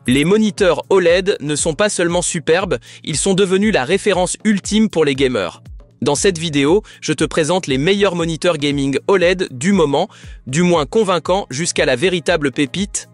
Les moniteurs OLED ne sont pas seulement superbes, ils sont devenus la référence ultime pour les gamers. Dans cette vidéo, je te présente les meilleurs moniteurs gaming OLED du moment, du moins convaincants jusqu'à la véritable pépite.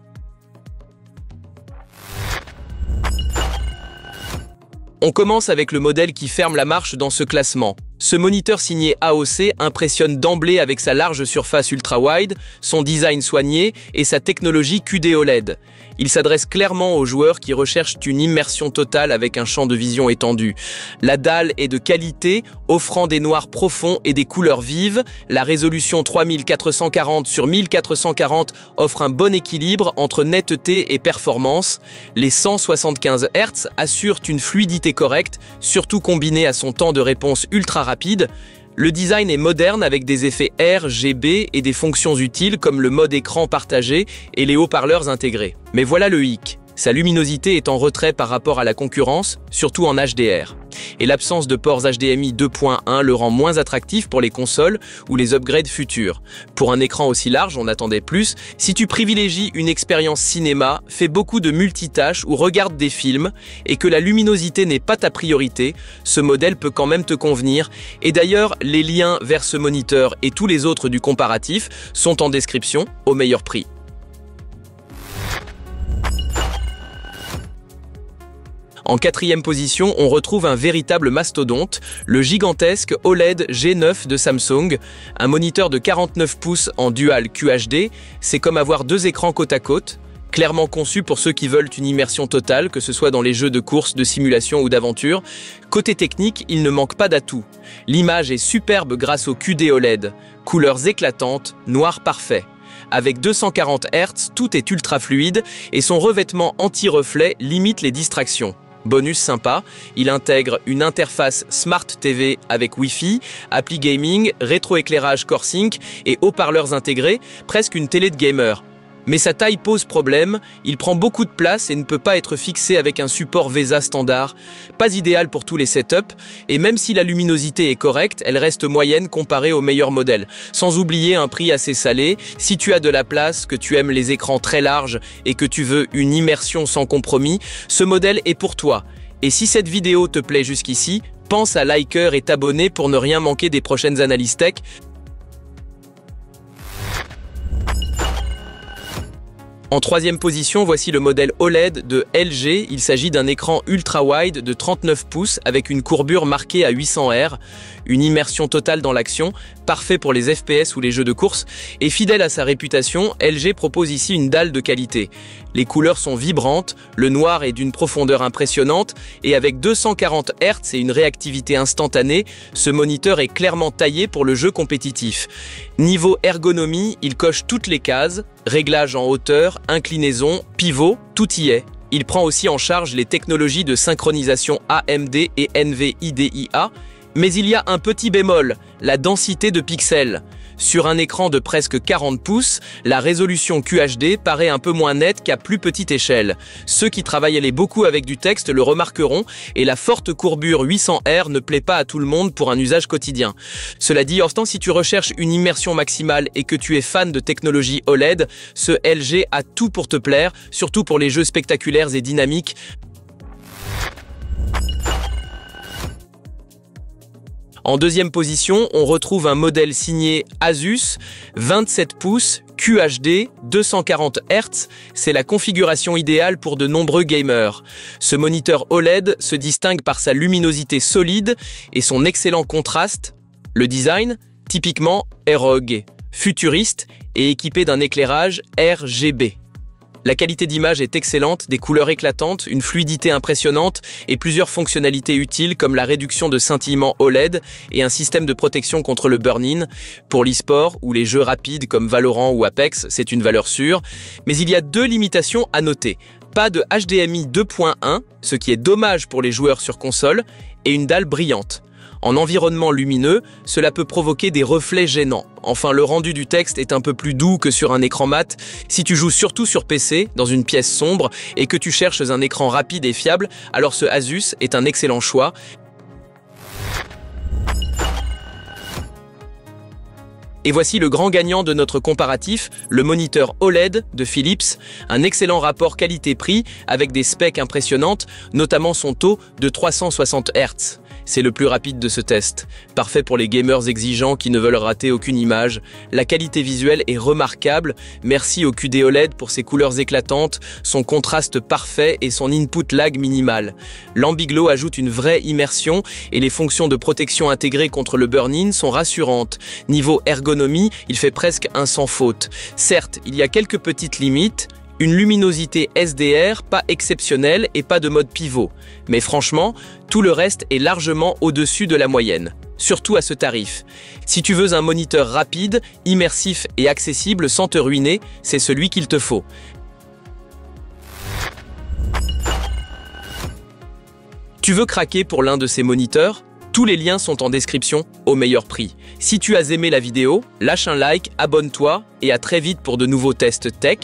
On commence avec le modèle qui ferme la marche dans ce classement. Ce moniteur signé AOC impressionne d'emblée avec sa large surface ultra-wide, son design soigné et sa technologie QD OLED. Il s'adresse clairement aux joueurs qui recherchent une immersion totale avec un champ de vision étendu. La dalle est de qualité, offrant des noirs profonds et des couleurs vives. La résolution 3440 sur 1440 offre un bon équilibre entre netteté et performance. Les 175 Hz assurent une fluidité correcte, surtout combinée à son temps de réponse ultra rapide. Le design est moderne avec des effets RGB et des fonctions utiles comme le mode écran partagé et les haut-parleurs intégrés. Mais voilà le hic. Sa luminosité est en retrait par rapport à la concurrence, surtout en HDR. Et l'absence de ports HDMI 2.1 le rend moins attractif pour les consoles ou les upgrades futurs. Pour un écran aussi large, on attendait plus. Si tu privilégies une expérience cinéma, fais beaucoup de multitâches ou regardes des films et que la luminosité n'est pas ta priorité, ce modèle peut quand même te convenir. Et d'ailleurs, les liens vers ce moniteur et tous les autres du comparatif sont en description au meilleur prix. En quatrième position, on retrouve un véritable mastodonte, le gigantesque OLED G9 de Samsung. Un moniteur de 49 pouces en Dual QHD, c'est comme avoir deux écrans côte à côte, clairement conçu pour ceux qui veulent une immersion totale, que ce soit dans les jeux de course, de simulation ou d'aventure. Côté technique, il ne manque pas d'atouts. L'image est superbe grâce au QD OLED, couleurs éclatantes, noir parfait. Avec 240 Hz, tout est ultra fluide et son revêtement anti-reflet limite les distractions. Bonus sympa, il intègre une interface Smart TV avec Wi-Fi, appli gaming, rétroéclairage CoreSync et haut-parleurs intégrés, presque une télé de gamer. Mais sa taille pose problème, il prend beaucoup de place et ne peut pas être fixé avec un support VESA standard. Pas idéal pour tous les setups, et même si la luminosité est correcte, elle reste moyenne comparée aux meilleurs modèles. Sans oublier un prix assez salé, si tu as de la place, que tu aimes les écrans très larges et que tu veux une immersion sans compromis, ce modèle est pour toi. Et si cette vidéo te plaît jusqu'ici, pense à liker et t'abonner pour ne rien manquer des prochaines analyses tech. En troisième position, voici le modèle OLED de LG. Il s'agit d'un écran ultra-wide de 39 pouces avec une courbure marquée à 800 Hz, une immersion totale dans l'action, parfait pour les FPS ou les jeux de course, et fidèle à sa réputation, LG propose ici une dalle de qualité. Les couleurs sont vibrantes, le noir est d'une profondeur impressionnante, et avec 240 Hz et une réactivité instantanée, ce moniteur est clairement taillé pour le jeu compétitif. Niveau ergonomie, il coche toutes les cases, réglage en hauteur, inclinaison, pivot, tout y est. Il prend aussi en charge les technologies de synchronisation AMD et NVIDIA, mais il y a un petit bémol, la densité de pixels. Sur un écran de presque 40 pouces, la résolution QHD paraît un peu moins nette qu'à plus petite échelle. Ceux qui travaillaient beaucoup avec du texte le remarqueront, et la forte courbure 800 Hz ne plaît pas à tout le monde pour un usage quotidien. Cela dit, pourtant, si tu recherches une immersion maximale et que tu es fan de technologie OLED, ce LG a tout pour te plaire, surtout pour les jeux spectaculaires et dynamiques. En deuxième position, on retrouve un modèle signé Asus, 27 pouces, QHD, 240 Hz, c'est la configuration idéale pour de nombreux gamers. Ce moniteur OLED se distingue par sa luminosité solide et son excellent contraste. Le design, typiquement ROG, futuriste et équipé d'un éclairage RGB. La qualité d'image est excellente, des couleurs éclatantes, une fluidité impressionnante et plusieurs fonctionnalités utiles comme la réduction de scintillement OLED et un système de protection contre le burn-in. Pour l'e-sport ou les jeux rapides comme Valorant ou Apex, c'est une valeur sûre. Mais il y a deux limitations à noter. Pas de HDMI 2.1, ce qui est dommage pour les joueurs sur console, et une dalle brillante. En environnement lumineux, cela peut provoquer des reflets gênants. Enfin, le rendu du texte est un peu plus doux que sur un écran mat. Si tu joues surtout sur PC, dans une pièce sombre, et que tu cherches un écran rapide et fiable, alors ce Asus est un excellent choix. Et voici le grand gagnant de notre comparatif, le moniteur OLED de Philips, un excellent rapport qualité-prix avec des specs impressionnantes, notamment son taux de 360 Hz. C'est le plus rapide de ce test. Parfait pour les gamers exigeants qui ne veulent rater aucune image. La qualité visuelle est remarquable. Merci au QD OLED pour ses couleurs éclatantes, son contraste parfait et son input lag minimal. L'Ambiglow ajoute une vraie immersion et les fonctions de protection intégrées contre le burn-in sont rassurantes. Niveau ergonomie, il fait presque un sans faute. Certes, il y a quelques petites limites. Une luminosité SDR pas exceptionnelle et pas de mode pivot. Mais franchement, tout le reste est largement au-dessus de la moyenne. Surtout à ce tarif. Si tu veux un moniteur rapide, immersif et accessible sans te ruiner, c'est celui qu'il te faut. Tu veux craquer pour l'un de ces moniteurs ? Tous les liens sont en description au meilleur prix. Si tu as aimé la vidéo, lâche un like, abonne-toi et à très vite pour de nouveaux tests tech.